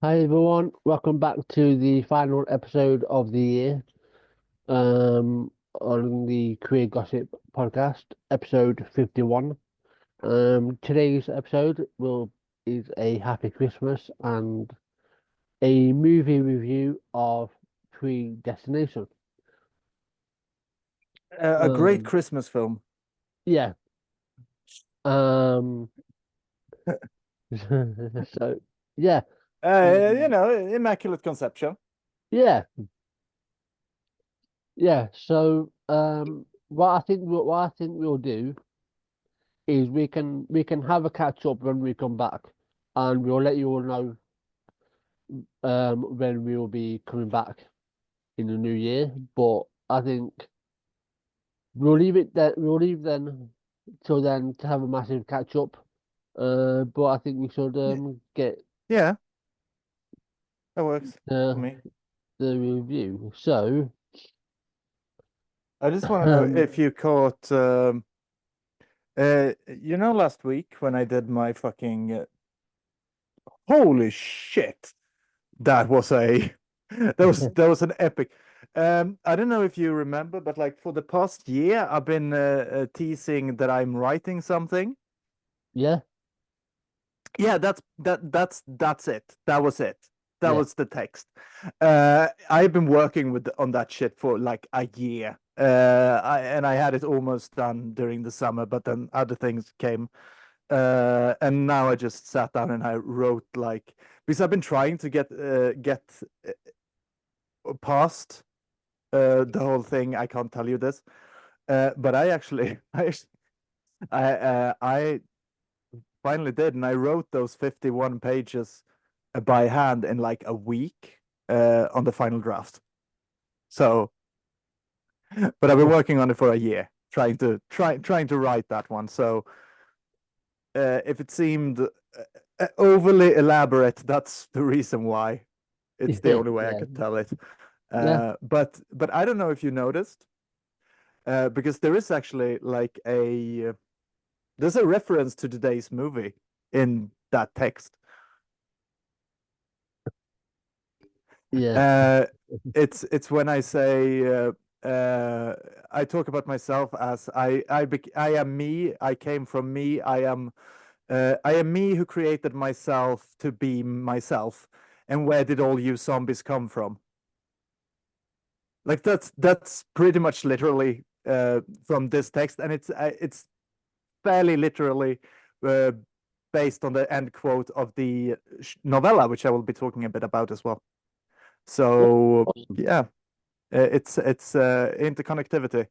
Hi everyone, welcome back to the final episode of the year on the Career Gossip podcast, episode 51. Today's episode will is a happy Christmas and a movie review of Predestination. A great Um, Christmas film. yeah. Um, so yeah, um, Immaculate Conception. yeah, yeah. So what I think we'll do is we can have a catch up when we come back, and we'll let you all know when we will be coming back in the new year. But I think we'll leave it that we'll leave then till then to have a massive catch up. But I think we should Yeah, get yeah, that works for the me. the review. So I just want to know um if you caught, last week when I did my fucking holy shit, that was a that was an epic. I don't know if you remember, but like for the past year, I've been teasing that I'm writing something. yeah, Yeah, that's it. That was it. That yeah, was the text. I've been working on that shit for like a year. I had it almost done during the summer, but then other things came. And now I just sat down and I wrote like because I've been trying to get past the whole thing. I can't tell you this, but I actually I finally did, and I wrote those 51 pages by hand in like a week on the final draft. So, but I've been oh, working on it for a year, trying to write that one. So, if it seemed overly elaborate, that's the reason why. It's the yeah, only way I yeah, could tell it. yeah, But I don't know if you noticed, because there is actually like there's a reference to today's movie in that text. yeah, Uh, it's when I say I talk about myself as I am me. I came from me. I am me who created myself to be myself. And where did all you zombies come from? Like that's pretty much literally from this text, and it's fairly literally uh, based on the end quote of the novella, which I will be talking a bit about as well. So awesome, yeah. It's interconnectivity.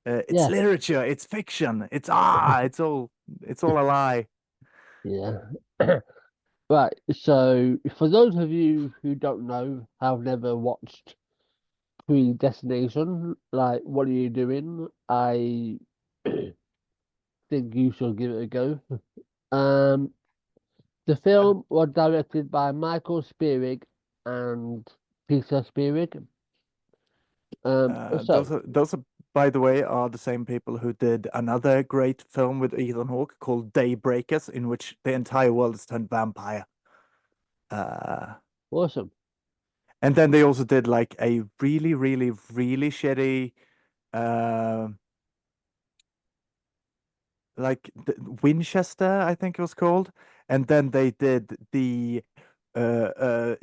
It's yeah, literature. It's fiction. It's all a lie. yeah. Right, so for those of you who don't know, have never watched Predestination, like, what are you doing? I think you should give it a go. Um, the film was directed by Michael Spierig and Peter Spierig. Those are, by the way, are the same people who did another great film with Ethan Hawke called Daybreakers, in which the entire world is turned vampire. Uh, Awesome. and then they also did like a really, really, really shitty, uh, Winchester, I think it was called. And then they did the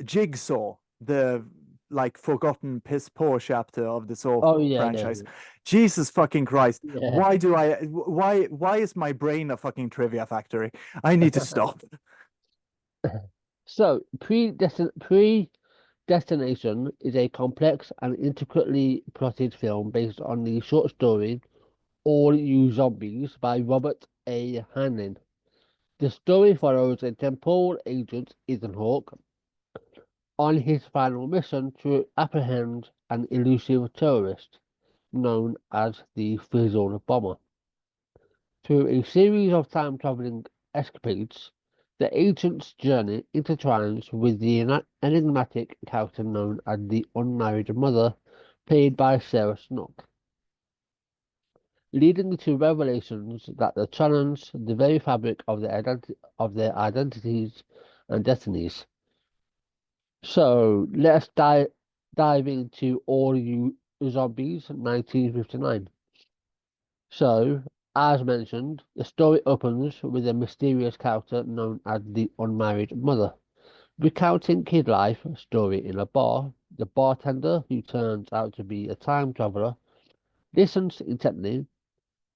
Jigsaw, the like forgotten piss poor chapter of the Saw Oh yeah, yeah, franchise. Jesus fucking Christ. yeah. Why is my brain a fucking trivia factory? I need to stop. So, Predestination is a complex and intricately plotted film based on the short story All You Zombies by Robert A. Heinlein. The story follows a temporal agent, Ethan Hawke, on his final mission to apprehend an elusive terrorist known as the Fizzle Bomber. Through a series of time traveling escapades, the agent's journey intertwines with the enigmatic character known as the Unmarried Mother, played by Sarah Snook, leading to revelations that challenge the very fabric of their identities and destinies. So let's dive into All You Zombies 1959. So, as mentioned, the story opens with a mysterious character known as the Unmarried Mother, recounting his life story in a bar. The bartender, who turns out to be a time traveler, listens intently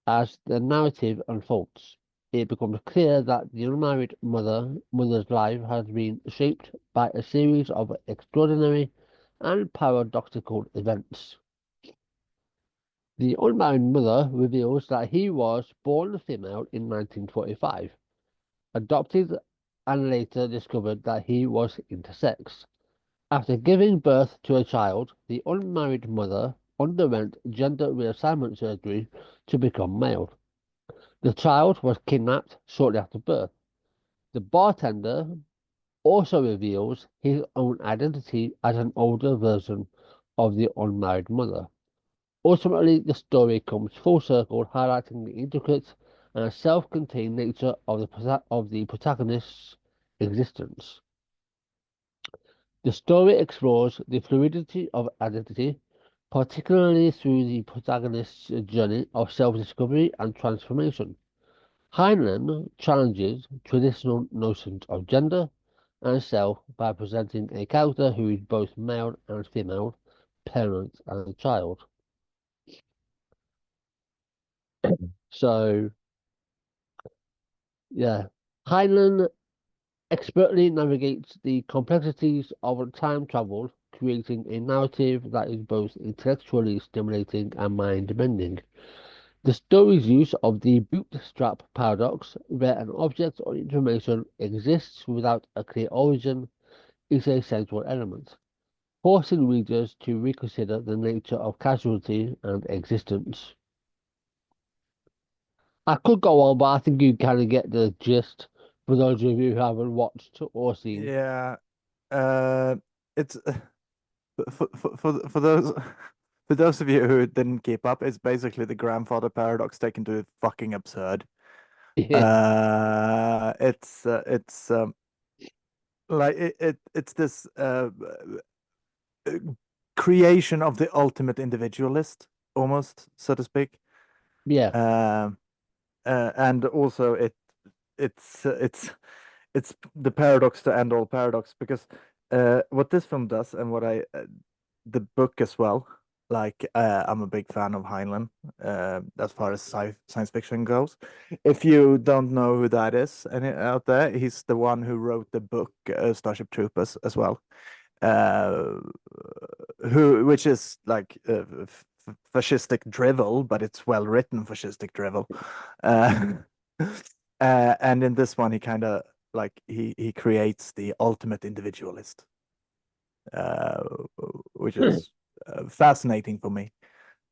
as the narrative unfolds. It becomes clear that the unmarried mother's life has been shaped by a series of extraordinary and paradoxical events. The unmarried mother reveals that he was born female in 1945, adopted, and later discovered that he was intersex. After giving birth to a child, the unmarried mother underwent gender reassignment surgery to become male. The child was kidnapped shortly after birth. The bartender also reveals his own identity as an older version of the unmarried mother. Ultimately, the story comes full circle, highlighting the intricate and self-contained nature of the protagonist's existence. The story explores the fluidity of identity, particularly through the protagonist's journey of self-discovery and transformation. Heinlein challenges traditional notions of gender and self by presenting a character who is both male and female, parent and child. So, yeah, Heinlein expertly navigates the complexities of time travel, creating a narrative that is both intellectually stimulating and mind-bending. The story's use of the bootstrap paradox, where an object or information exists without a clear origin, is a central element, forcing readers to reconsider the nature of causality and existence. I could go on, but I think you kind of get the gist for those of you who haven't watched or seen. Yeah. It's for those for those of you who didn't keep up, it's basically the grandfather paradox taken to fucking absurd. Yeah, It's like it's this uh, creation of the ultimate individualist, almost, so to speak. yeah, Um, and also it's it's the paradox to end all paradox because what this film does and what I the book as well. Like I'm a big fan of Heinlein as far as science fiction goes. If you don't know who that is, any out there, he's the one who wrote the book Starship Troopers as well. Uh, who which is like fascistic drivel, but it's well written fascistic drivel. Uh, and in this one, he kind of like he creates the ultimate individualist, uh, which is fascinating for me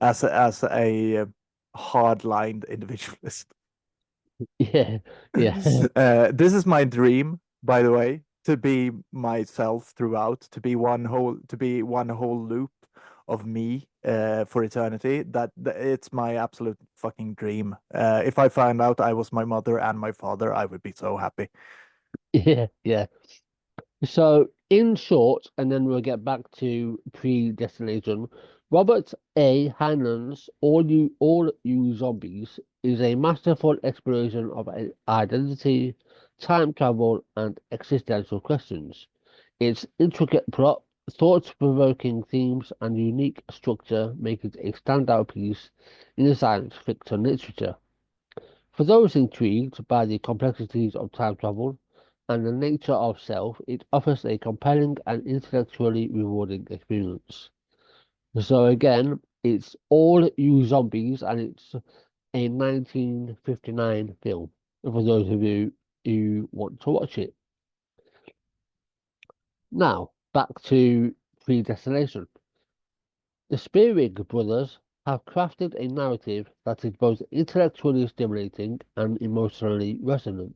as a hard-lined individualist. yeah, yeah, This is my dream, by the way, to be myself throughout, to be one whole loop of me for eternity. It's my absolute fucking dream. If I found out I was my mother and my father, I would be so happy. yeah, yeah. So, in short, and then we'll get back to predestination. Robert A. Heinlein's All You Zombies is a masterful exploration of identity, time travel, and existential questions. Its intricate plot, thought-provoking themes, and unique structure make it a standout piece in science fiction literature. For those intrigued by the complexities of time travel and the nature of self, it offers a compelling and intellectually rewarding experience. So again, it's All You Zombies, and it's a 1959 film. For those of you who want to watch it. Now, back to Predestination. The Spearig brothers have crafted a narrative that is both intellectually stimulating and emotionally resonant.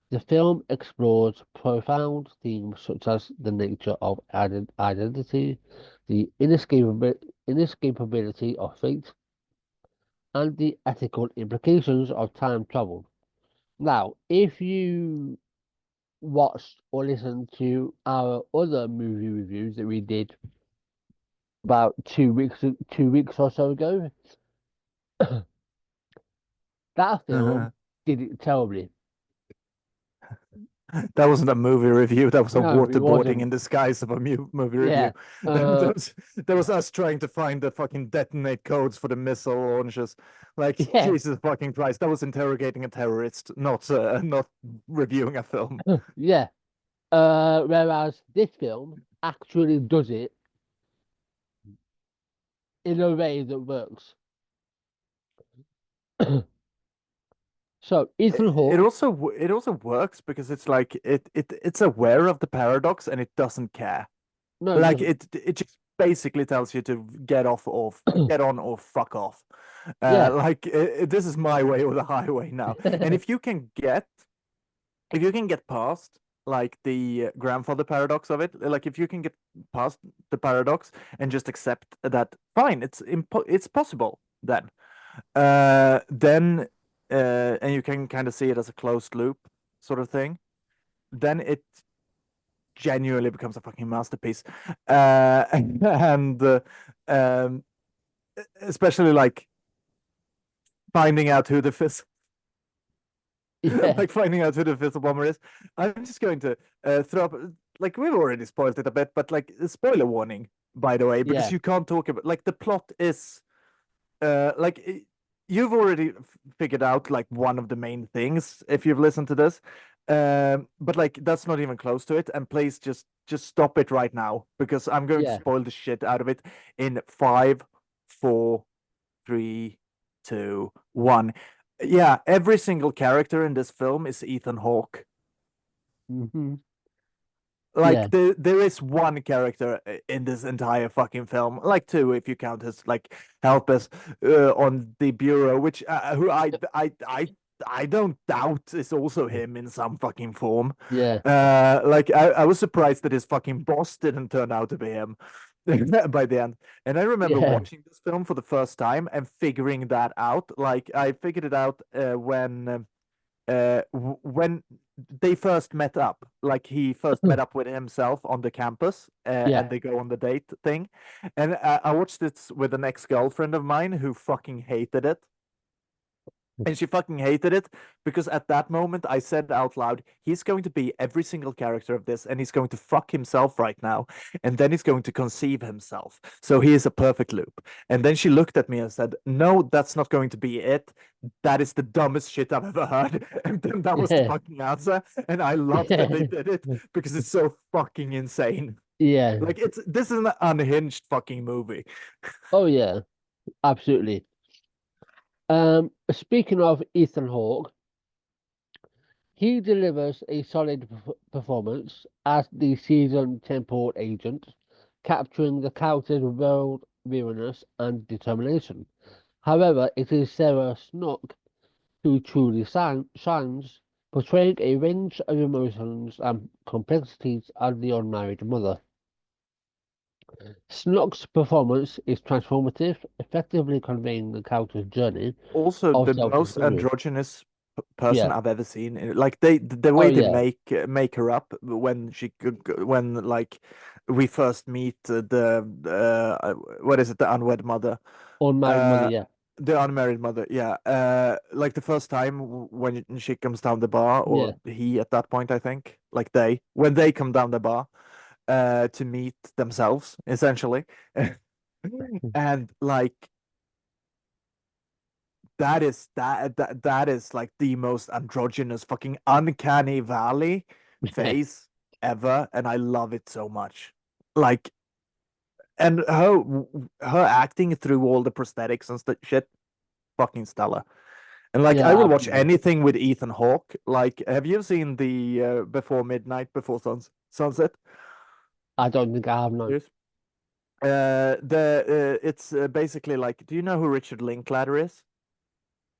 The film explores profound themes such as the nature of identity, the inescapability of fate, and the ethical implications of time travel. Now, if you watched or listened to our other movie reviews that we did about 2 weeks or so ago, that film did it terribly. That wasn't a movie review. That was a No, it waterboarding wasn't. in disguise of a movie Yeah. review. That was us trying to find the fucking detonate codes for the missile launches. Like Yeah. Jesus fucking Christ, that was interrogating a terrorist, not reviewing a film. Yeah. Whereas this film actually does it in a way that works. So It, Ethan it Hawke, also it also works because it's like it's aware of the paradox and it doesn't care. no, it Like doesn't. it just basically tells you to get on or fuck off. Yeah. This is my way or the highway now. And if you can get past like the grandfather paradox of it, like if you can get past the paradox and just accept that, fine, it's possible then and you can kind of see it as a closed loop sort of thing, then it genuinely becomes a fucking masterpiece. And um, especially like finding out who the fizz Yeah. like finding out who the Fizzle Bomber is. I'm just going to throw up, like we've already spoiled it a bit, but like spoiler warning, by the way, because Yeah. you can't talk about like the plot is like you've already figured out like one of the main things if you've listened to this. But like that's not even close to it. And please just stop it right now because I'm going to Yeah. spoil the shit out of it in 5, 4, 3, 2, 1. Yeah, every single character in this film is Ethan Hawke. Hmm. Like Yeah. there is one character in this entire fucking film, like two if you count his like helpers on the bureau, which who I don't doubt is also him in some fucking form. Yeah. Like I was surprised that his fucking boss didn't turn out to be him by the end. And I remember Yeah. watching this film for the first time and figuring that out. Like I figured it out when they first met up, like he first met up with himself on the campus, and Yeah. they go on the date thing. And I watched this with an ex-girlfriend of mine who fucking hated it. And she fucking hated it because at that moment I said out loud, he's going to be every single character of this and he's going to fuck himself right now. And then he's going to conceive himself. So he is a perfect loop. And then she looked at me and said, no, that's not going to be it. That is the dumbest shit I've ever heard. And then that was the Yeah. fucking answer. And I love that they Yeah. did it because it's so fucking insane. Yeah. Like this is an unhinged fucking movie. Oh yeah. Absolutely. Speaking of Ethan Hawke, he delivers a solid performance as the seasoned temporal agent, capturing the character's world weariness and determination. However, it is Sarah Snook who truly shines, portraying a range of emotions and complexities as the unmarried mother. Snook's performance is transformative, effectively conveying the character's journey Also of the most self-discovery. androgynous person Yeah. I've ever seen. Like the Oh way they yeah. make her up when when like we first meet the what is it, the unwed mother, Unmarried mother. uh Yeah. the unmarried mother, yeah. Like the first time when she comes down the bar, Yeah. or he at that point I think, like when they come down the bar to meet themselves essentially. And like that is like the most androgynous fucking uncanny valley Yeah. face ever, and I love it so much. Like, and her acting through all the prosthetics and shit, fucking stellar. And like I Yeah. will watch Absolutely. anything with Ethan Hawke. Like, have you seen the Before Midnight, Before Sunset? I don't think I have none. Yes. The it's basically like, do you know who Richard Linklater is?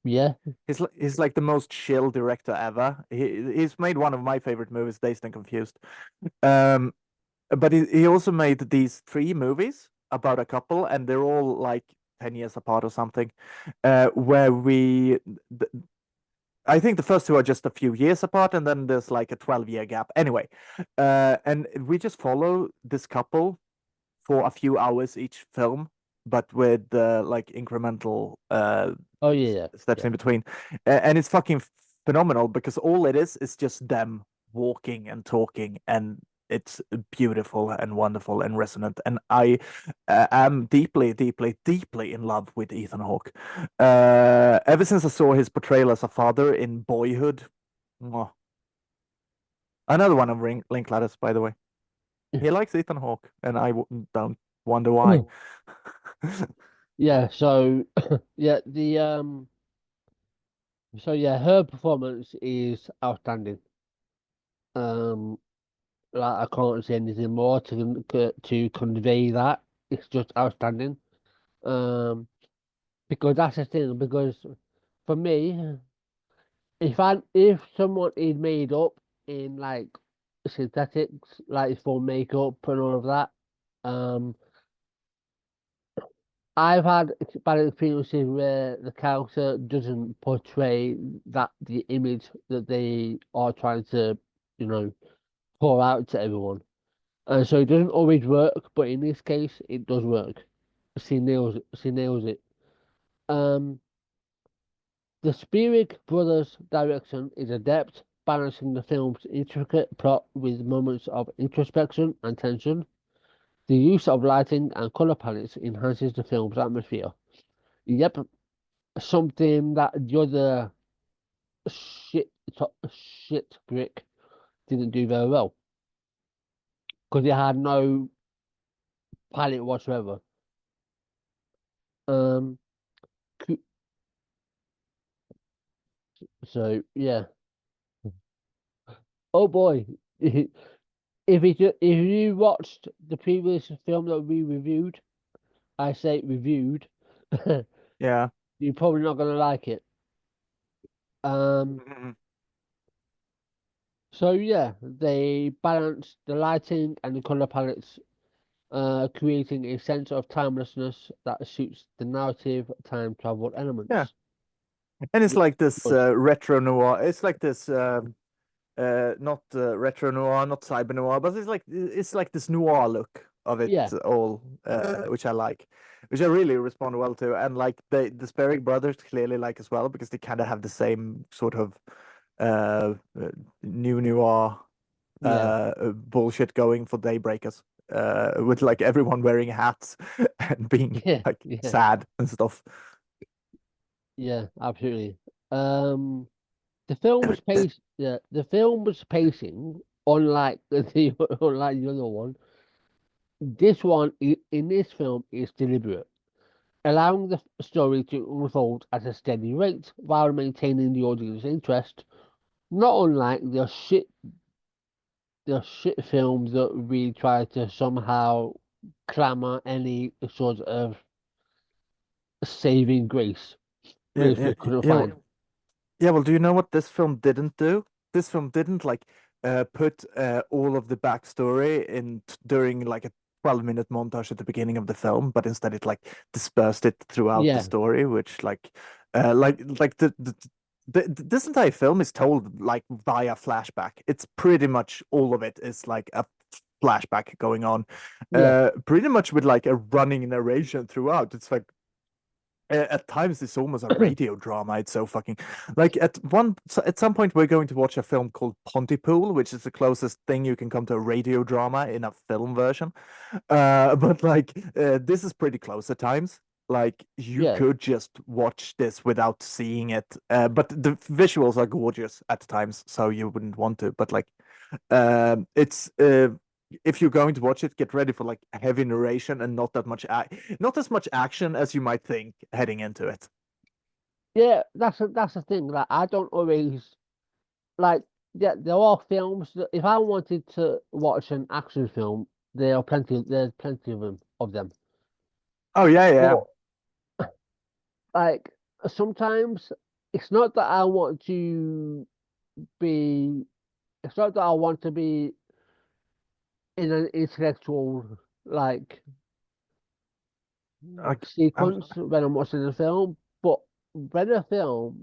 Yeah. He's like the most chill director ever. He's made one of my favorite movies, Dazed and Confused. Um, but he also made these three movies about a couple, and they're all like 10 years apart or something. Where I think the first two are just a few years apart, and then there's like a 12-year gap. Anyway, and we just follow this couple for a few hours each film, but with like incremental Oh yeah, steps yeah, in between. And it's fucking phenomenal because all it is just them walking and talking, and it's beautiful and wonderful and resonant. And I am deeply, deeply, deeply in love with Ethan Hawke. Ever since I saw his portrayal as a father in Boyhood. Mwah. Another one of Linklatter's, by the way. yeah. He likes Ethan Hawke, and don't wonder why. Yeah, so yeah, yeah, her performance is outstanding. Um, like I can't say anything more to convey that. It's just outstanding. Um, because that's the thing. Because for me, if someone is made up in like synthetics, like for makeup and all of that, um, I've had bad experiences where the character doesn't portray the image that they are trying to, you know, pour out to everyone. And so it doesn't always work, but in this case, it does work. She nails it. She nails it. Um, the Spirig brothers' direction is adept, balancing the film's intricate plot with moments of introspection and tension. The use of lighting and color palettes enhances the film's atmosphere. Yep, something that the other shit shit brick didn't do very well because it had no palette whatsoever. Um, c- so yeah. Oh boy, if you watched the previous film that we reviewed, I say reviewed, Yeah. you're probably not gonna like it. Um, Mhm. so yeah, they balance the lighting and the color palettes, creating a sense of timelessness that suits the narrative time travel Yeah. elements. And it's Yes, like it this does. retro noir. It's like this not retro noir, not cyber noir, but it's like this noir look of it Yeah, all, which I like, which I really respond well to. And like the Sperry brothers clearly like as well because they kind of have the same sort of uh, uh new noir yeah, bullshit going for Daybreakers. With like everyone wearing hats and being yeah, like yeah, sad and stuff. yeah, absolutely. Um, the film's pacing, unlike unlike the other one, this one in this film is deliberate, allowing the story to unfold at a steady rate while maintaining the audience's interest. Not unlike the shit films that we try to somehow clamor any sort of saving grace, Yeah, which yeah, we couldn't yeah. find. Yeah, well, do you know what this film didn't do? This film didn't like put all of the backstory in during like a 12-minute montage at the beginning of the film, but instead it like dispersed it throughout the Yeah, story, which like this entire film is told like via flashback. It's pretty much all of it is like a flashback going on, yeah, pretty much with like a running narration throughout. It's like at times it's almost a radio drama. It's so fucking like at some point we're going to watch a film called Pontypool, which is the closest thing you can come to a radio drama in a film version. But like this is pretty close at times. Like you yeah. could just watch this without seeing it. But the visuals are gorgeous at times, so you wouldn't want to. But like it's if you're going to watch it, get ready for like heavy narration and not as much action as you might think heading into it. Yeah, that's the thing. Like, I don't always like. Yeah, there are films that if I wanted to watch an action film, there are plenty. There's plenty of them. Oh yeah, yeah. But like sometimes it's not that I want to be. It's not that I want to be in an intellectual like Like I'm sequence when I'm watching a film, but when a film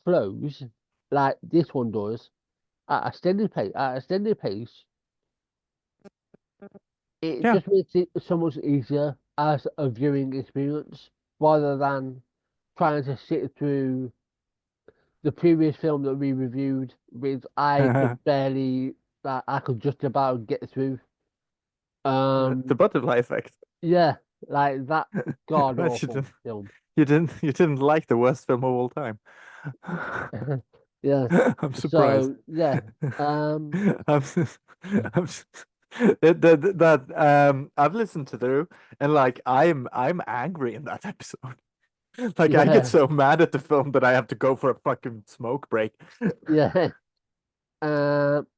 flows like this one does at a steady pace, it Yeah. just makes it so much easier as a viewing experience rather than trying to sit through the previous film that we reviewed, which I could barely, that I could just about get through. The Um, butterfly effect. yeah, like that god But awful film. you didn't like the worst film of all time. Yeah. I'm surprised. So yeah. Um. I'm, I'm I've listened to through and like I'm angry in that episode. Like I get Yeah. so mad at the film that I have to go for a fucking smoke break. Yeah.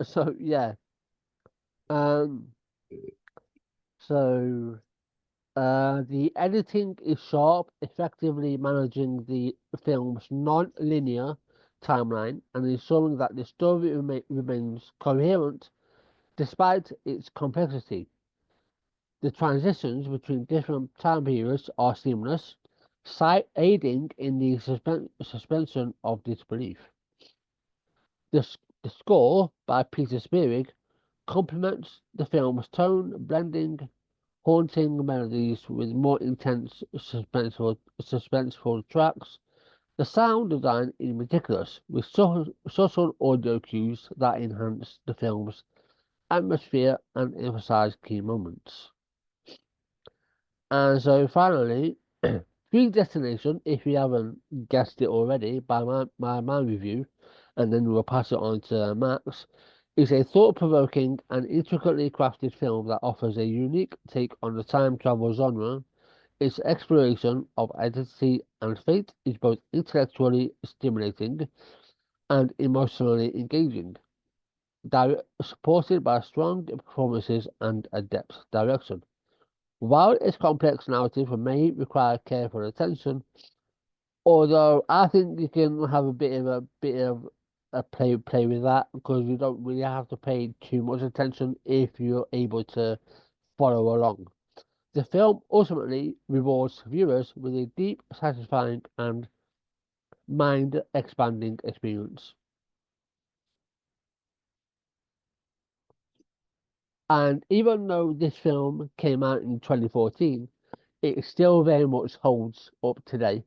So yeah. Um. So the editing is sharp, effectively managing the film's non-linear timeline and ensuring that the story remains coherent despite its complexity. The transitions between different time periods are seamless, aiding in the suspension of disbelief. The score by Peter Spierig complements the film's tone, blending haunting melodies with more intense suspenseful tracks. The sound design is meticulous, with subtle audio cues that enhance the film's atmosphere and emphasize key moments. And so finally, Predestination, if you haven't guessed it already by my review, and then we'll pass it on to Max, is a thought-provoking and intricately crafted film that offers a unique take on the time travel genre. Its exploration of identity and fate is both intellectually stimulating and emotionally engaging, supported by strong performances and adept direction. While its complex narrative may require careful attention, although I think you can have a play with that because you don't really have to pay too much attention if you're able to follow along. The film ultimately rewards viewers with a deep, satisfying, and mind expanding experience. And even though this film came out in 2014, it still very much holds up today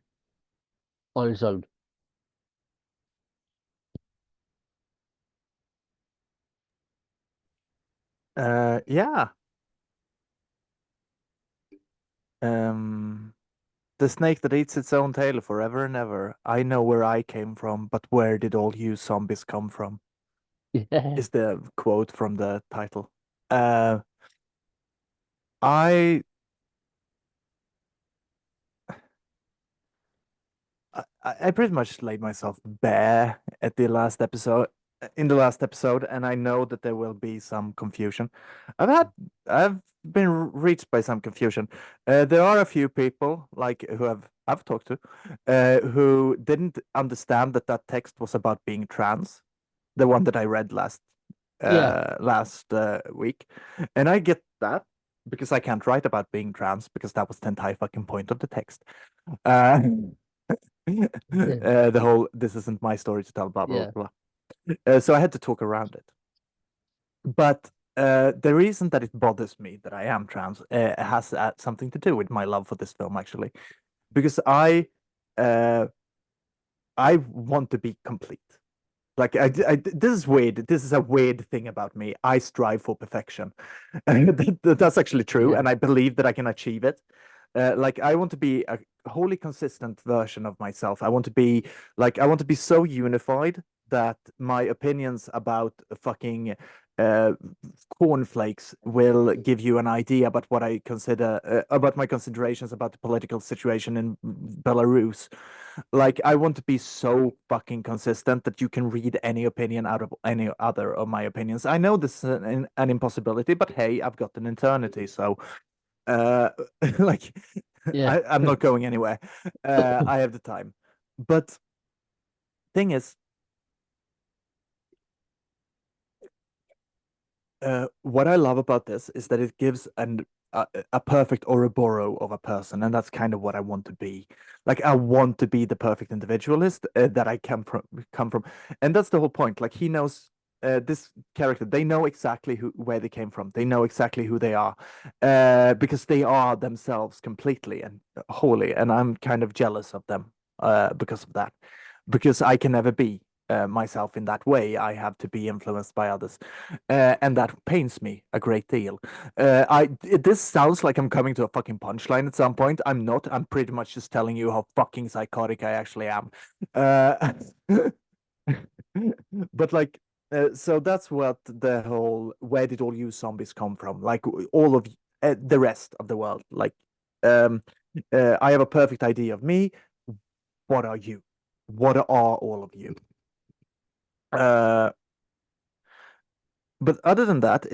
on its own. Yeah. Um, the snake that eats its own tail forever and ever. I know where I came from, but where did all you zombies come from? Yeah, Is the quote from the title. Uh, I I pretty much laid myself bare at the last episode, in the last episode, and I know that there will be some confusion. I've had, I've been reached by some confusion. There are a few people like who I've talked to, who didn't understand that that text was about being trans, the one that I read yeah, last week, and I get that because I can't write about being trans because that was the entire fucking point of the text. Uh, yeah, the whole "this isn't my story to tell" blah blah yeah, blah. So I had to talk around it. But the reason that it bothers me that I am trans has something to do with my love for this film, actually, because uh, I want to be complete. Like this is weird. This is a weird thing about me. I strive for perfection. That's actually true, yeah, and I believe that I can achieve it. Like I want to be a wholly consistent version of myself. I want to be so unified that my opinions about fucking uh, cornflakes will give you an idea about what I consider about my considerations about the political situation in Belarus. Like I want to be so fucking consistent that you can read any opinion out of any other of my opinions. I know this is an impossibility, but hey, I've got an eternity, so uh like yeah, I'm not going anywhere. I have the time. But thing is, what I love about this is that it gives an a perfect Ouroboros of a person, and that's kind of what I want to be. Like I want to be the perfect individualist that I come from, and that's the whole point. Like he knows this character, they know exactly where they came from. They know exactly who they are, because they are themselves completely and wholly, and I'm kind of jealous of them because of that, because I can never be myself in that way. I have to be influenced by others, and that pains me a great deal. This sounds like I'm coming to a fucking punchline at some point. I'm not. I'm pretty much just telling you how fucking psychotic I actually am. Uh, but like, so that's what the whole where did all you zombies come from? Like all of the rest of the world. Like, um, I have a perfect idea of me. What are you? What are all of you? Uh, but other than that,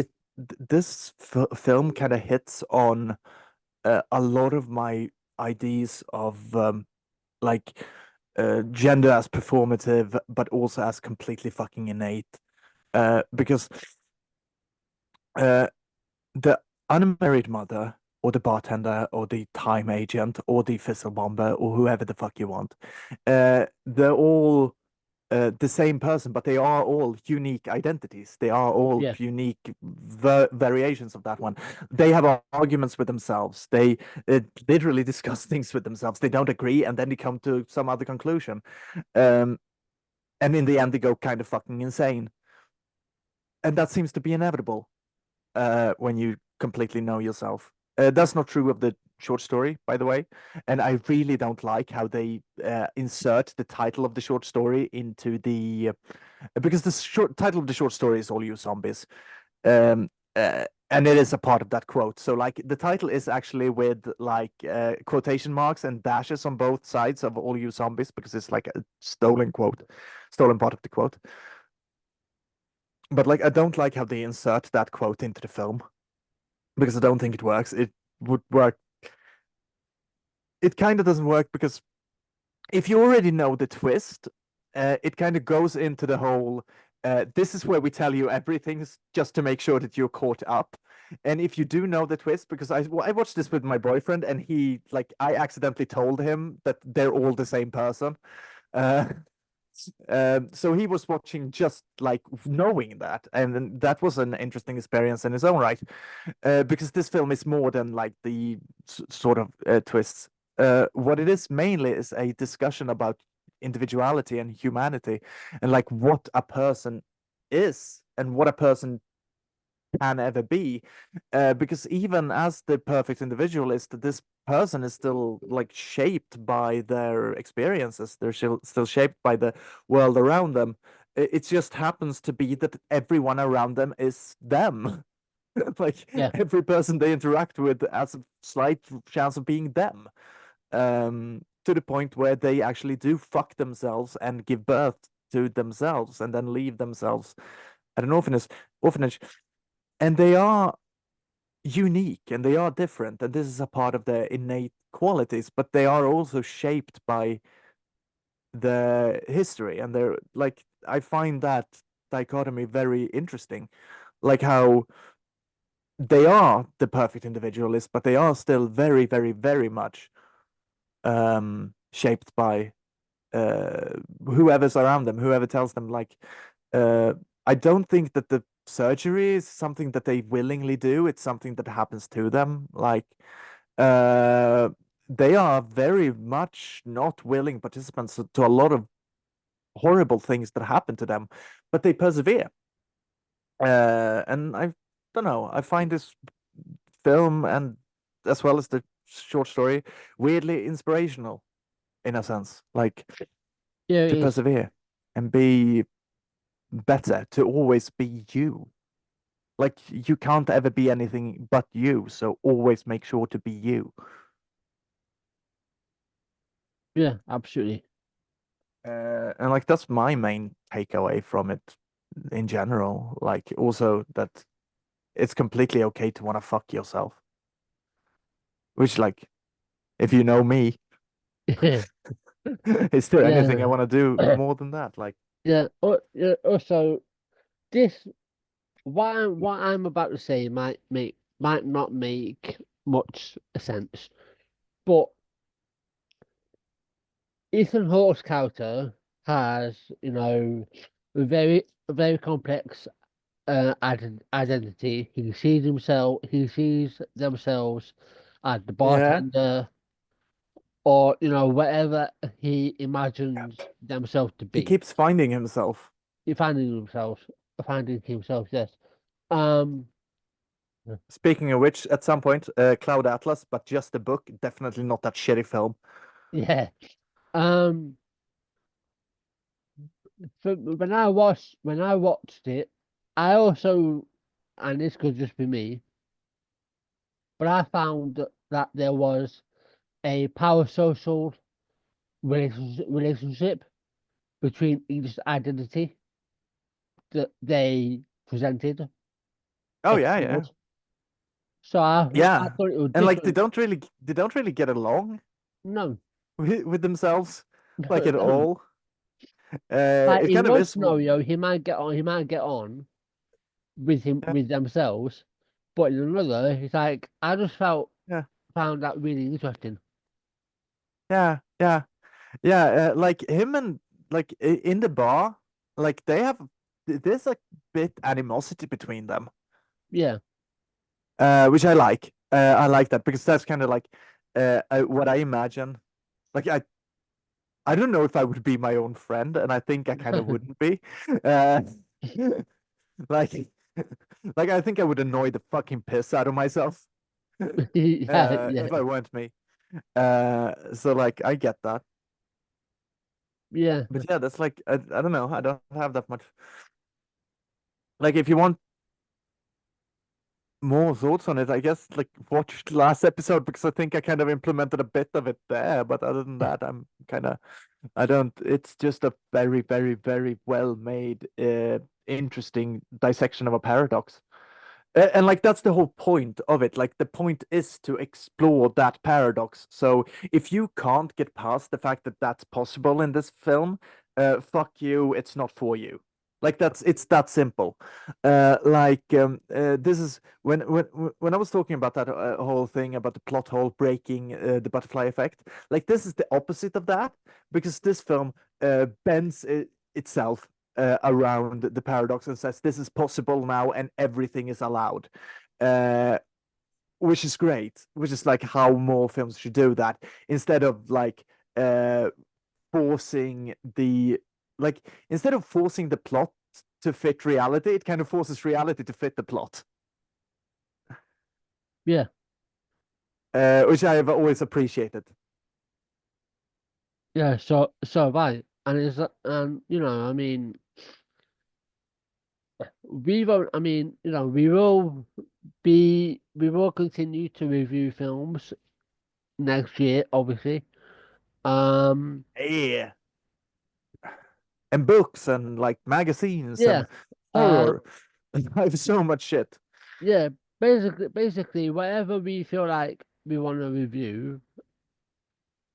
this film kind of hits on a lot of my ideas of like gender as performative, but also as completely fucking innate. Because uh, the unmarried mother, or the bartender, or the time agent, or the Fizzle Bomber, or whoever the fuck you want, they're all the same person, but they are all unique identities. They are all Yeah, unique variations of that one. They have arguments with themselves. They literally discuss things with themselves. They don't agree, and then they come to some other conclusion. Um, and in the end, they go kind of fucking insane. And that seems to be inevitable when you completely know yourself. That's not true of the short story, by the way. And I really don't like how they insert the title of the short story into the because the short title of the short story is "All You Zombies," um, and it is a part of that quote. So, like, the title is actually with like quotation marks and dashes on both sides of "All You Zombies" because it's like a stolen quote, stolen part of the quote. But like, I don't like how they insert that quote into the film because I don't think it works. It would work. It kind of doesn't work because if you already know the twist, it kind of goes into the whole. This is where we tell you everything just to make sure that you're caught up. And if you do know the twist, because I watched this with my boyfriend, and he like I accidentally told him that they're all the same person. Uh, so he was watching just like knowing that, and then that was an interesting experience in its own right, because this film is more than like the sort of twists. What it is mainly is a discussion about individuality and humanity, and like what a person is and what a person can ever be, because even as the perfect individualist, this person is still like shaped by their experiences. They're still shaped by the world around them. It just happens to be that everyone around them is them. Like yeah, every person they interact with has a slight chance of being them, to the point where they actually do fuck themselves and give birth to themselves and then leave themselves at an orphanage, and they are unique and they are different, and this is a part of their innate qualities, but they are also shaped by the history, and they're like I find that dichotomy very interesting, like how they are the perfect individualist, but they are still very, very, very much shaped by uh whoever's around them, whoever tells them like uh I don't think that the surgery is something that they willingly do. It's something that happens to them. Like uh they are very much not willing participants to a lot of horrible things that happen to them, but they persevere. And I don't know, I find this film, and as well as the short story, weirdly inspirational in a sense, like yeah, to it is. persevere and be better, to always be you. Like you can't ever be anything but you, so always make sure to be you. Yeah, absolutely. And like that's my main takeaway from it in general. Like also that it's completely okay to want to fuck yourself. Which like if you know me, is there anything I Yeah, want to do more than that? Like yeah. Yeah. Also, this what I'm about to say might make might not make much sense, but Ethan Hawke's character has, a very complex identity. He sees themselves as the Yeah. bartender, or whatever he imagines themselves to He be. keeps finding himself. He finding himself, yes. Um, Speaking of which, at some point, Cloud Atlas, but just the book, definitely not that shitty film. yeah. Um, when I watched it, I also, and this could just be me, but I found that there was a parasocial relationship between each identity that they presented, Oh yeah, yeah, explored. So I yeah. thought it was And like different. they don't really get along No, with themselves, like at no. all. Like It in kind of one is. scenario, he might get on Yeah, with themselves, but in another, it's like I just felt yeah, found that really interesting. yeah, yeah, yeah. Like him and like in the bar, like they have there's a bit animosity between them, Yeah, which I like. I like that because that's kind of like what I imagine. Like I don't know if I would be my own friend, and I think I kind of wouldn't be. Uh, like, like I think I would annoy the fucking piss out of myself yeah, yeah, if I weren't me. So like I get that, yeah. but yeah, that's like I don't know. I don't have that much. Like, if you want more thoughts on it, I guess like watch the last episode because I think I kind of implemented a bit of it there. But other than that, I'm kind of I don't. It's just a very, very, very well made, interesting dissection of a paradox. And like that's the whole point of it. Like the point is to explore that paradox. So if you can't get past the fact that that's possible in this film, fuck you. It's not for you. Like it's that simple. This is when I was talking about that whole thing about the plot hole breaking the butterfly effect. Like this is the opposite of that because this film bends itself around the paradox and says this is possible now and everything is allowed, uh, which is great. Which is like how more films should do that instead of like forcing the like instead of forcing the plot to fit reality, it kind of forces reality to fit the plot, Yeah, which I have always appreciated. yeah. So right, and it's and I mean, we won't. I mean, we will continue to review films next year, obviously. Um, Yeah, and books and like magazines yeah, and uh, horror. I have so much shit. yeah. Basically, whatever we feel like we want to review,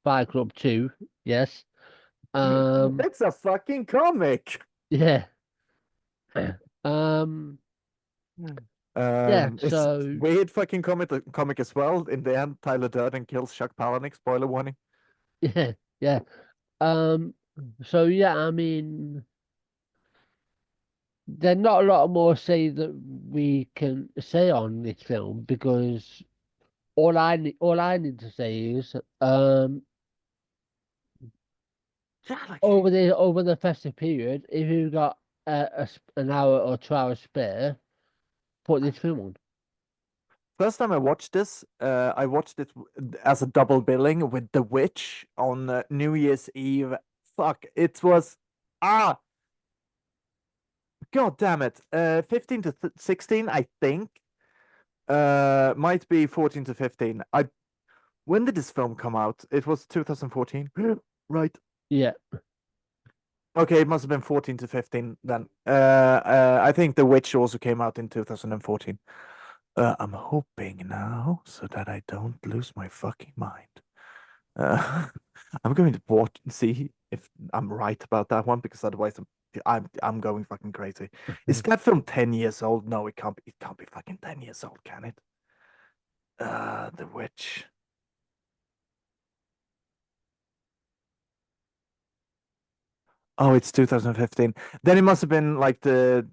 Fight Club 2, yes. Um, It's a fucking comic. yeah. Um, yeah. It's So weird fucking comic as well. In the end, Tyler Durden kills Chuck Palahniuk. Spoiler warning. yeah, yeah. Um, so yeah. I mean, there's not a lot more say that we can say on this film because all I need to say is Yeah, like over the festive period, if you've got an hour or 2 hours spare, put this film on. first time I watched it as a double billing with The Witch on New Year's Eve. Fuck, it was ah, god damn it. 15 to 16, I think. Might be 14 to 15. I When did this film come out? It was 2014. Right. Yeah, Okay, it must have been 14 to 15 then. I think The Witch also came out in 2014. I'm hoping now so that I don't lose my fucking mind. Uh, I'm going to watch and see if I'm right about that one because otherwise I'm going fucking crazy. Is that film 10 years old? No, it can't be. It can't be fucking 10 years old, can it? The Witch. Oh, it's 2015. Then it must have been like the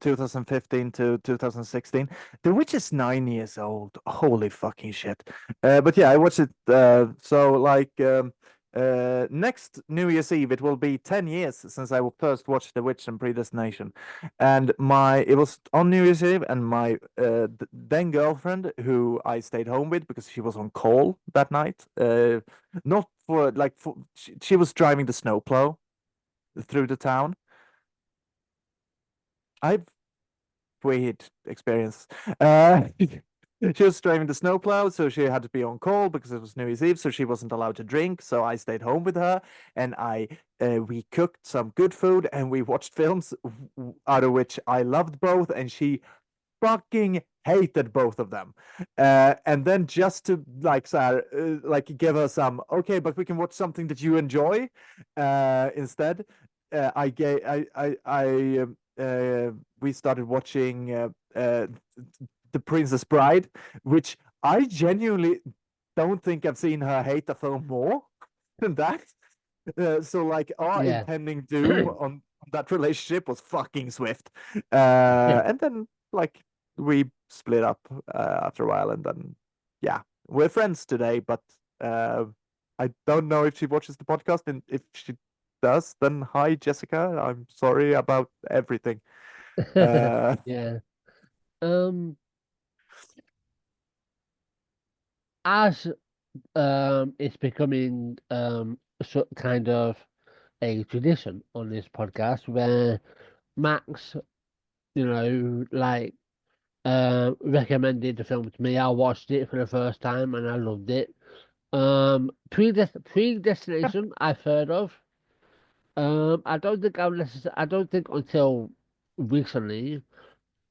2015 to 2016. The Witch is 9 years old. Holy fucking shit. But yeah, I watched it. So like next New Year's Eve, it will be 10 years since I first watched The Witch and Predestination, and my it was on New Year's Eve, and my then girlfriend, who I stayed home with because she was on call that night. Not for like for she was driving the snowplow through the town. I've weird experience. She was driving the snowplow, so she had to be on call because it was New Year's Eve, so she wasn't allowed to drink. So I stayed home with her, and I we cooked some good food, and we watched films, out of which I loved both, and she fucking hated both of them. And then just to like like give her some okay, but we can watch something that you enjoy instead. I gave we started watching The Princess Bride, which I genuinely don't think I've seen her hate the film more than that. So like our Yeah. impending doom on that relationship was fucking swift. Yeah. And then like we split up after a while, and then yeah, we're friends today. But uh, I don't know if she watches the podcast, and if she does, then hi Jessica. I'm sorry about everything. Uh, Yeah. Um, as it's becoming so kind of a tradition on this podcast where Max, like recommended the film to me. I watched it for the first time and I loved it. Predestination I've heard of. I don't think until recently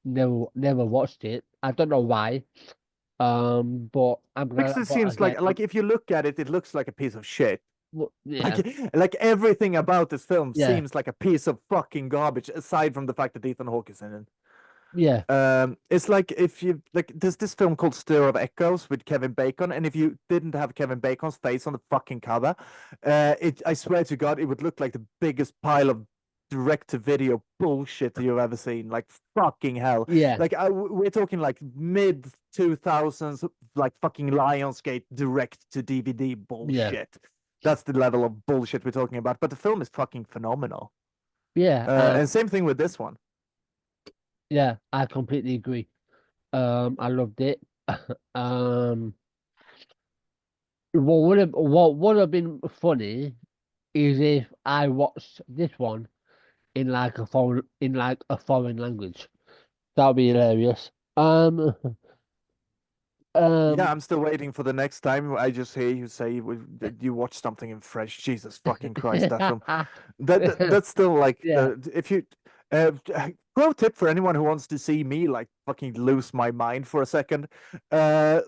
never watched it. I don't know why. But I'm because gonna. it But seems again, like if you look at it, it looks like a piece of shit. Like yeah, like everything about this film yeah, seems like a piece of fucking garbage, aside from the fact that Ethan Hawke is in it. yeah, It's like if you like there's this film called Stir of Echoes with Kevin Bacon, and if you didn't have Kevin Bacon's face on the fucking cover, it I swear to God, it would look like the biggest pile of direct-to-video bullshit you've ever seen. Like fucking hell. yeah, Like we're talking like mid 2000s, like fucking Lionsgate direct to DVD yeah, bullshit. That's the level of bullshit we're talking about. But the film is fucking phenomenal. yeah. And same thing with this one. Yeah, I completely agree. I loved it. Um, what would have been funny is if I watched this one in like a foreign language. That'd be hilarious. Yeah, Um, I'm still waiting for the next time I just hear you say that you watch something in French. Jesus fucking Christ, that film. That's still like yeah, the if you pro tip for anyone who wants to see me like fucking lose my mind for a second. Uh,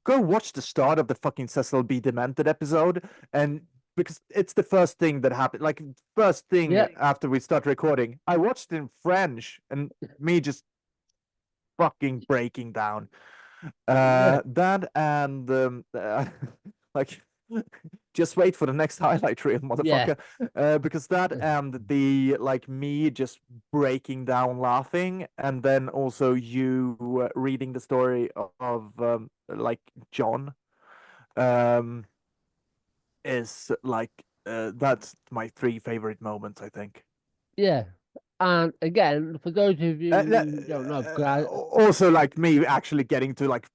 Go watch the start of the fucking Cecil B. Demented episode, and because it's the first thing that happened, like first thing yeah, after we start recording, I watched in French, and me just fucking breaking down. yeah, That and like just wait for the next highlight reel, yeah, motherfucker. Because that and the like me just breaking down laughing, and then also you reading the story of like John um is like that's my three favorite moments, I think. yeah. And again, for those of you Uh, who don't know, 'cause Also, like me actually getting to like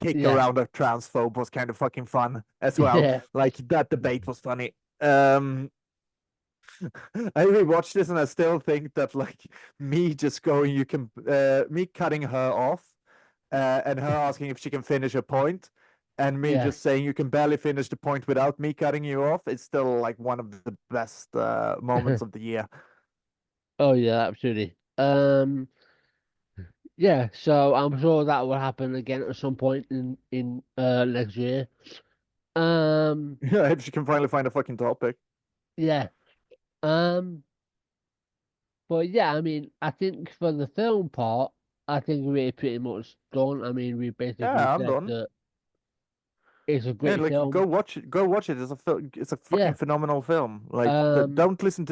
kick yeah, around a transphobe was kind of fucking fun as well. yeah, Like that debate was funny. Um, I rewatched this and I still think that like me just going, you can me cutting her off, and her asking if she can finish her point, and me yeah. just saying you can barely finish the point without me cutting you off. It's still like one of the best moments of the year. Oh yeah, absolutely. Yeah. So I'm sure that will happen again at some point in next year. Um, Yeah, if she can finally find a fucking topic. yeah. Um, but yeah, I mean, I think for the film part, I think we're pretty much done. I mean, we basically Yeah, I'm said done. It's a Yeah, great like film. go watch it. It's a it's a fucking Yeah. phenomenal film. Like Um. don't listen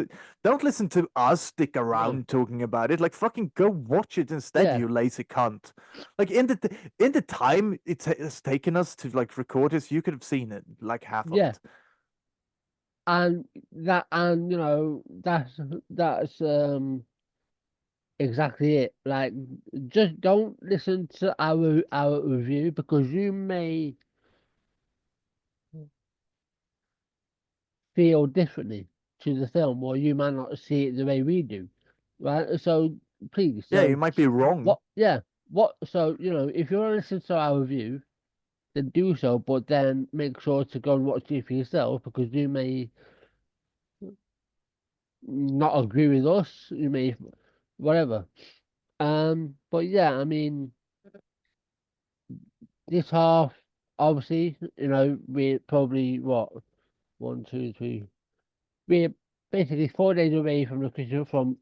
to us stick No. around talking about it. Like fucking go watch it instead, Yeah. you lazy cunt. Like in the time it's taken us to like record this, you could have seen it, like half of Yeah. it. And that's exactly it. Like, just don't listen to our review because you may feel differently to the film, or you might not see it the way we do, right? So please, Yeah, you might be wrong. what? Yeah, what? So if you want to listen to our review, then do so, but then make sure to go and watch it for yourself because you may not agree with us. You may whatever. But yeah, I mean, this half, obviously, we're probably what 1, 2, 3. We're basically 4 days away from the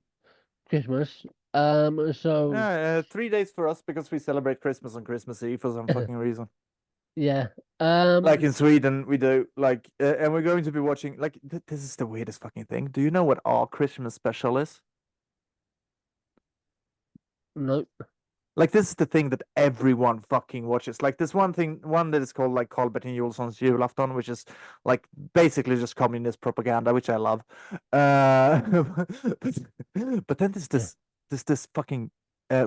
Christmas. So Yeah, 3 days for us because we celebrate Christmas on Christmas Eve for some fucking reason. yeah. Like in Sweden, we do like, and we're going to be watching. Like, this is the weirdest fucking thing. Do you know what our Christmas special is? No. Like, this is the thing that everyone fucking watches. Like, this one that is called like Colbert and Julsson's julafton, which is like basically just communist propaganda, which I love. But, but then there's Yeah. this fucking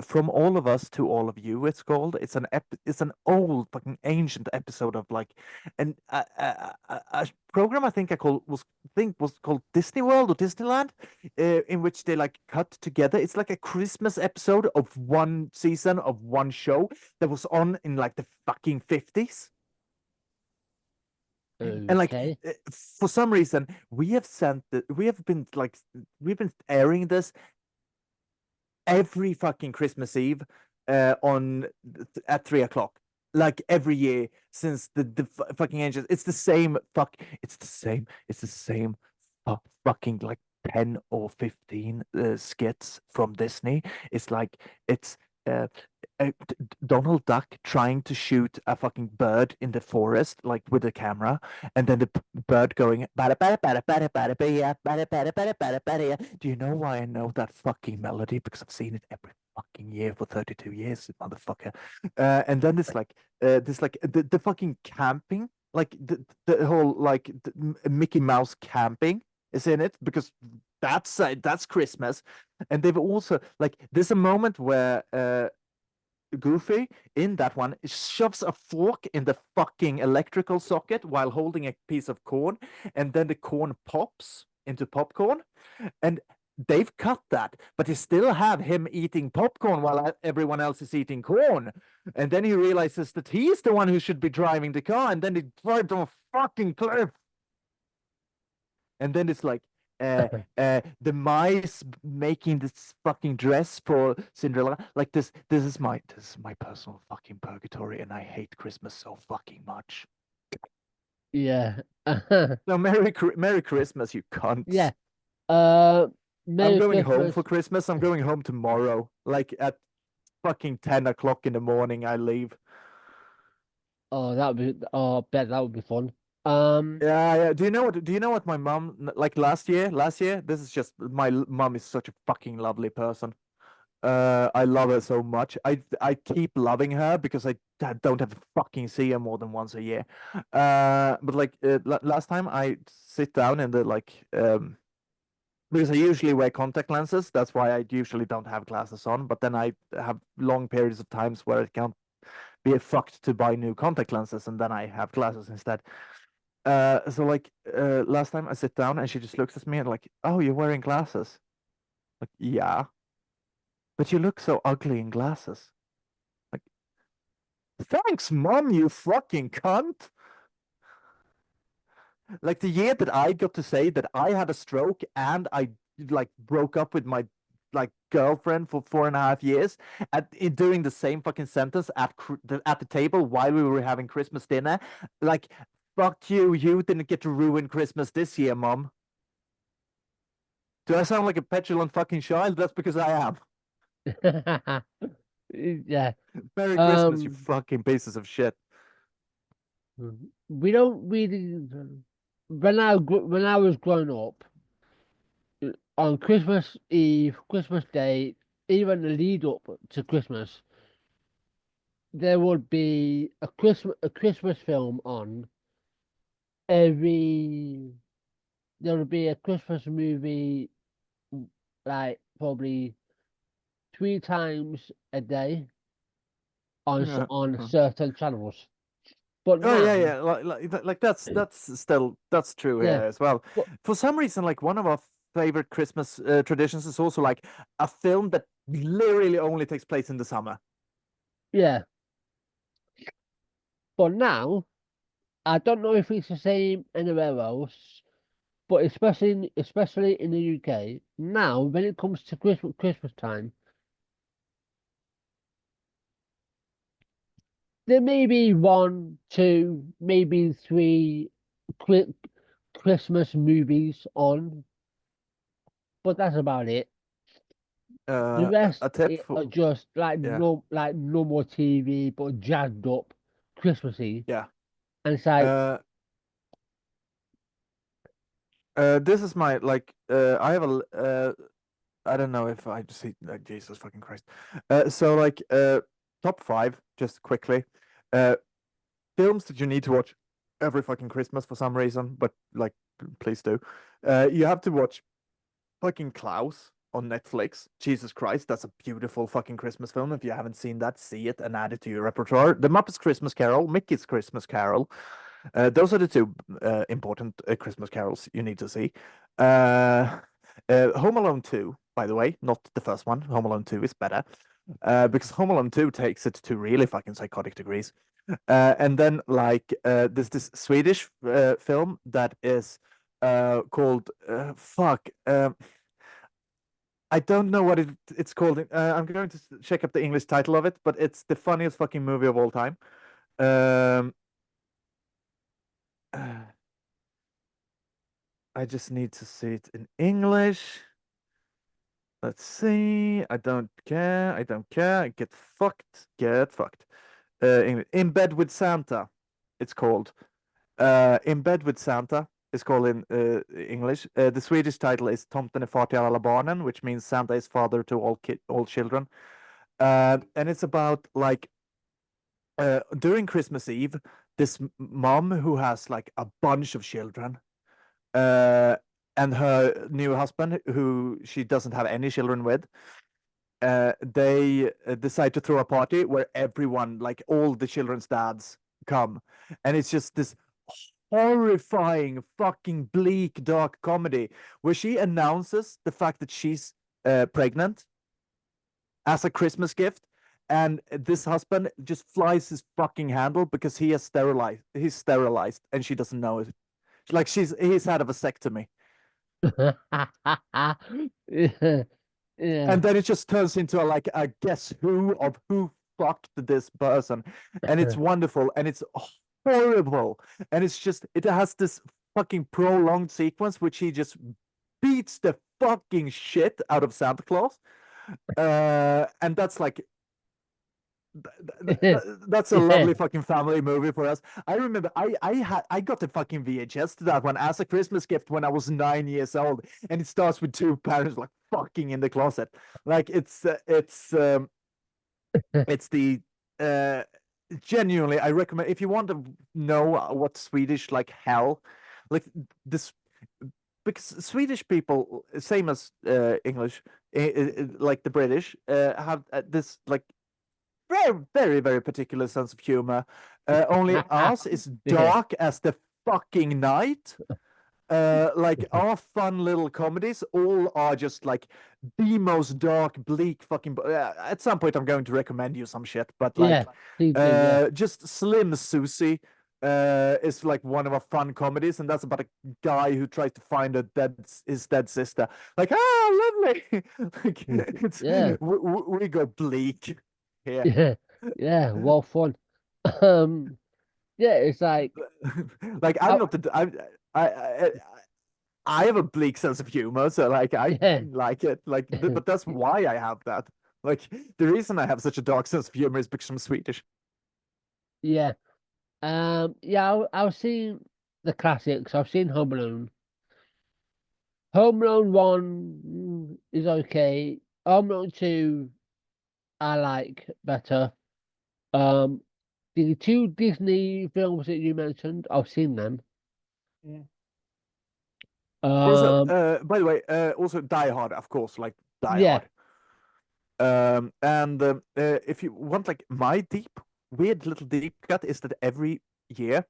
from all of us to all of you. It's called. It's an old fucking ancient episode of like an a program I think was called Disney World or Disneyland, in which they like cut together. It's like a Christmas episode of one season of one show that was on in like the fucking 50s. And like Okay. for some reason we have been like we've been airing this every fucking Christmas Eve on at 3 o'clock. Like every year since the fucking angels. It's the same fucking like 10 or 15 skits from Disney. It's like it's uh, Donald Duck trying to shoot a fucking bird in the forest, like with a camera, and then the bird going, "Bada, bada, bada, bada, bada, bada, bada, bada, bada, bada, bada." Do you know why I know that fucking melody? Because I've seen it every fucking year for 32 years, motherfucker. And then this like the fucking camping, like the whole like Mickey Mouse camping is in it because that's Christmas. And they've also like there's a moment where Goofy in that one shoves a fork in the fucking electrical socket while holding a piece of corn, and then the corn pops into popcorn. And they've cut that, but they still have him eating popcorn while everyone else is eating corn. And then he realizes that he's the one who should be driving the car, and then he drives on a fucking cliff. And then it's like the mice making this fucking dress for Cinderella. Like this is my personal fucking purgatory, and I hate Christmas so fucking much. Yeah. So Merry Christmas, you Yeah. cunts. Uh, I'm Merry going home Christmas. for Christmas. I'm going home tomorrow. Like at fucking 10 o'clock in the morning, I leave. Oh, that would be. Oh, I bet that would be fun. Um, Yeah, yeah. Do you know what my mom like last year? This is just my mom is such a fucking lovely person. I love her so much. I keep loving her because I don't have to fucking see her more than once a year. But like last time I sit down in the like because I usually wear contact lenses. That's why I usually don't have glasses on. But then I have long periods of times where I can't be fucked to buy new contact lenses, and then I have glasses instead. So like last time I sit down and she just looks at me and like, oh, you're wearing glasses? Like, yeah, but you look so ugly in glasses. Like, thanks, mom, you fucking cunt. Like the year that I got to say that I had a stroke and I like broke up with my like girlfriend for 4.5 years during the same fucking sentence at the table while we were having Christmas dinner. Like, fuck you, you didn't get to ruin Christmas this year, mom. Do I sound like a petulant fucking child? That's because I am. yeah. Merry Christmas, you Um, fucking pieces of shit. We don't really. When I was growing up, on Christmas Eve, Christmas Day, even the lead up to Christmas, there would be a Christmas film on every. There would be a Christmas movie like probably 3 times a day Yeah. on certain channels. But Oh yeah, now, yeah. Like that's still that's true yeah, here as well. but For some reason, like one of our favorite Christmas traditions is also like a film that literally only takes place in the summer. yeah, but now I don't know if it's the same anywhere else, but especially in the UK now, when it comes to Christmas time, there may be one, two, maybe three quick Christmas movies on, but that's about it. The A rest tip for are just like yeah, like normal TV, but jazzed up Christmassy, yeah. and it's like, Uh, this is my like I have I don't know if I just see like Jesus fucking Christ. So like top five just quickly. Uh, films that you need to watch every fucking Christmas for some reason, but like please do. You have to watch fucking Klaus on Netflix. Jesus Christ, that's a beautiful fucking Christmas film. If you haven't seen that, see it and add it to your repertoire. The Muppets Christmas Carol, Mickey's Christmas Carol. Those are the two important Christmas carols you need to see. Uh, Home Alone 2, by the way, not the first one. Home Alone 2 is better. Because Home Alone 2 takes it to really fucking psychotic degrees. And then like there's this Swedish film that is called fuck. I don't know what it's called. I'm going to check up the English title of it, but it's the funniest fucking movie of all time. Um, I just need to see it in English. Let's see. I don't care. I don't care. Get fucked. Get fucked. In Bed with Santa, it's called. In Bed with Santa is called in English. The Swedish title is Tomten är far till alla barnen, which means Santa is father to all children. And it's about like during Christmas Eve, this mom who has like a bunch of children, uh, and her new husband, who she doesn't have any children with, they decide to throw a party where everyone, like all the children's dads, come, and it's just this horrifying, fucking bleak, dark comedy where she announces the fact that she's pregnant as a Christmas gift. And this husband just flies his fucking handle because he's sterilized and she doesn't know it. Like he's had a vasectomy. yeah, yeah, And then it just turns into like a guess who of who fucked this person. And it's wonderful and it's horrible. And it's just it has this fucking prolonged sequence which he just beats the fucking shit out of Santa Claus. And that's like that's a yeah, lovely fucking family movie for us. I remember I got the fucking VHS to that one as a Christmas gift when I was 9 years old, and it starts with two parents like fucking in the closet. Like it's the uh genuinely I recommend if you want to know what Swedish like hell like this because Swedish people same as English like the British have this like very, very, very particular sense of humor. Only ours is yeah, dark as the fucking night. Like our fun little comedies, all are just like the most dark, bleak fucking. At some point, I'm going to recommend you some shit, but yeah. like, Please do, yeah. just Slim Susie is like one of our fun comedies, and that's about a guy who tries to find his dead sister. Like, ah, lovely. Like, Yeah, we go bleak here. yeah, yeah. Well, fun. Um, yeah, it's like, Like I'm I, not the I, I I have a bleak sense of humor, so like I yeah, like it. Like, but that's why I have that. Like the reason I have such a dark sense of humor is because I'm Swedish. yeah. Yeah, I've seen the classics. I've seen Home Alone. Home Alone 1 is okay. Home Alone 2 I like better. Um, the two Disney films that you mentioned, I've seen them. Yeah. Also, Um, by the way, also Die Hard, of course, like Die yeah. Hard. And if you want like my weird little deep cut is that every year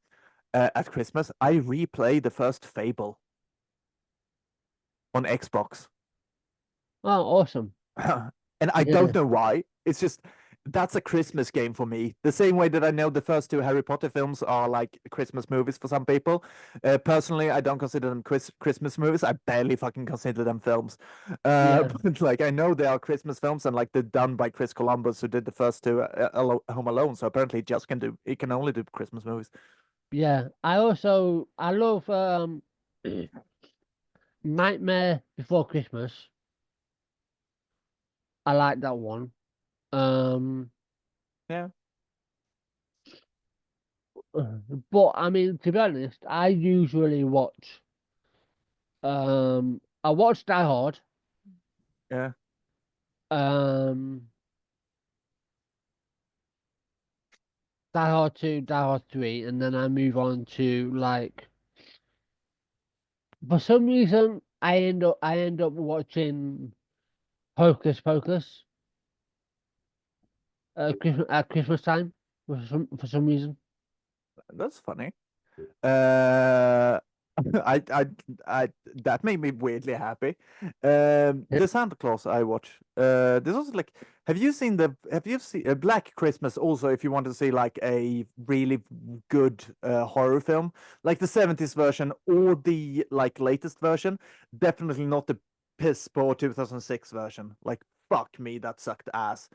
at Christmas I replay the first Fable on Xbox. Oh, awesome. And I Yeah, don't know why. It's just that's a Christmas game for me. The same way that I know the first two Harry Potter films are like Christmas movies for some people. Personally, I don't consider them Christmas movies. I barely fucking consider them films. yeah, But like I know they are Christmas films, and like they're done by Chris Columbus, who did the first two Home Alone. So apparently, he can only do Christmas movies. yeah. I love Nightmare Before Christmas. I like that one. Um, Yeah. but I mean, to be honest, I watch Die Hard. Yeah. Um, Die Hard 2, Die Hard 3, and then I move on to like for some reason I end up watching Hocus Pocus at Christmas time for some reason. That's funny. Uh, I, I, that made me weirdly happy. The Santa Claus I watch. There's also like, have you seen Black Christmas? Also, if you want to see like a really good horror film, like the 70s version or the like latest version, definitely not the piss poor 2006 version. Like, fuck me, that sucked ass.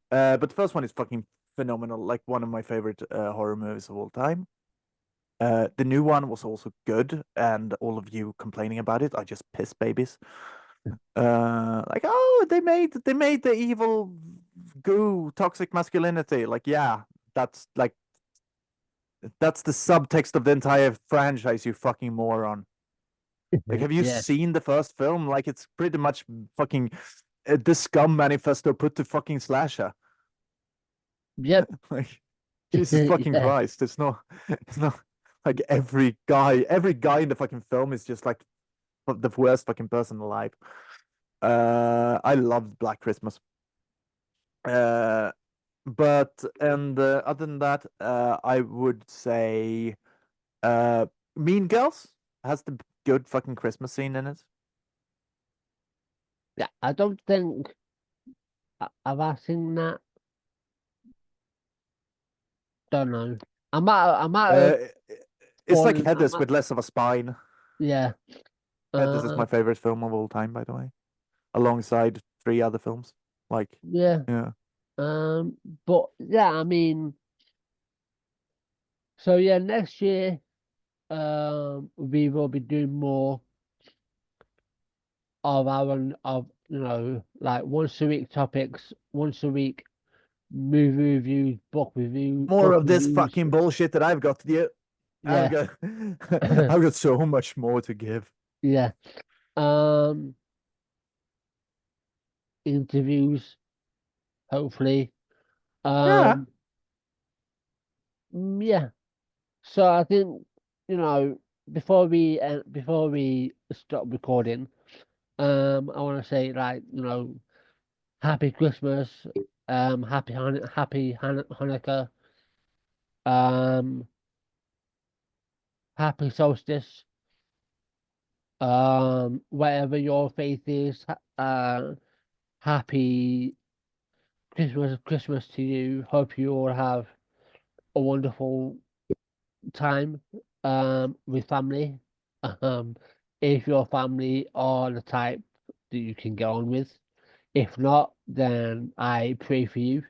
But the first one is fucking phenomenal. Like one of my favorite horror movies of all time. The new one was also good, and all of you complaining about it are just piss babies. Like, oh, they made the evil goo toxic masculinity. Like, yeah, that's like that's the subtext of the entire franchise, you fucking moron. Like, have you Yeah. seen the first film? Like, it's pretty much fucking the scum manifesto put to fucking slasher. Yep. Like, Jesus fucking Yeah. Christ, it's not like every guy in the fucking film is just like the worst fucking person alive. I loved Black Christmas. Uh, but and other than that, I would say uh, Mean Girls has the good fucking Christmas scene in it. Yeah. I don't think have I seen that. Don't know. I might have Uh, it's like fallen. Heathers with less of a spine. Yeah. Heathers is Uh, my favorite film of all time, by the way, alongside three other films. Like, yeah. yeah. Um, but yeah, I mean, so yeah, next year, we will be doing more of like once a week topics, once a week movie reviews, More book of this reviews. fucking bullshit that I've got to do. I've Yeah. got I've got so much more to give. Yeah. Um, interviews, hopefully. Yeah. Um, yeah. So I think, you know, before we stop recording, I want to say like, happy Christmas, happy Hanukkah, um, happy solstice, whatever your faith is, happy Christmas to you. Hope you all have a wonderful time, with family. Um, if your family are the type that you can get on with. If not, then I pray for you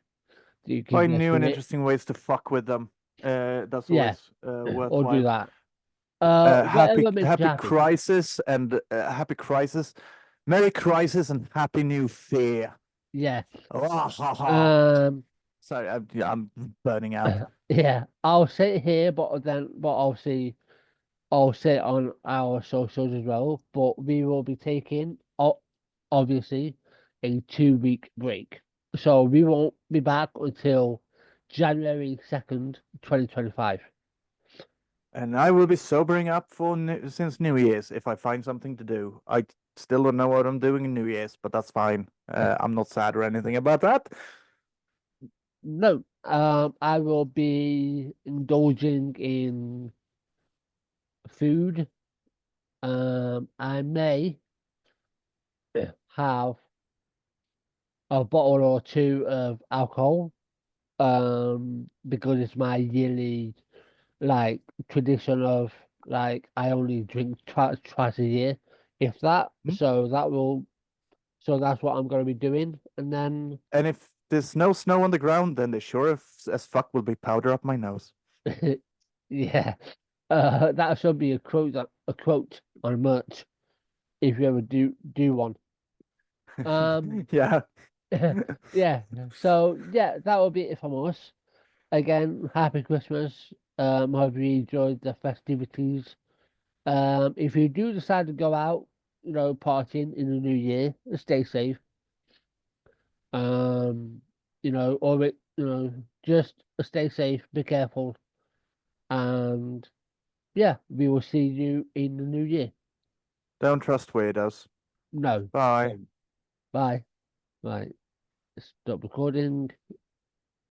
that you can Find get new and through it. interesting ways to fuck with them. That's Yeah, always or do worthwhile. that. Happy Whatever makes you happy happy. crisis and happy crisis, Merry Crisis and Happy New Fear. Yeah. Oh, ha, ha. Um, Sorry, I'm burning out. Yeah, I'll say it here, but I'll say it on our socials as well. But we will be taking, obviously, a 2 week break. So we won't be back until January 2nd, 2025. And I will be sobering up for since New Year's if I find something to do. I still don't know what I'm doing in New Year's, but that's fine. I'm not sad or anything about that. No, I will be indulging in food. I may have a bottle or two of alcohol. Because it's my yearly like tradition of like I only drink twice a year, if that. Hmm? So that's what I'm gonna be doing, and then And if there's no snow on the ground, then there sure as fuck will be powder up my nose. yeah, that should be a quote on merch if you ever do one. Um, Yeah. yeah. So yeah, that will be it from us. Again, happy Christmas. Hope you enjoyed the festivities. If you do decide to go out, partying in the new year, stay safe. Um, just stay safe, be careful, and yeah, we will see you in the new year. Don't trust weirdos. No, Bye. don't. Bye. Bye. Stop recording.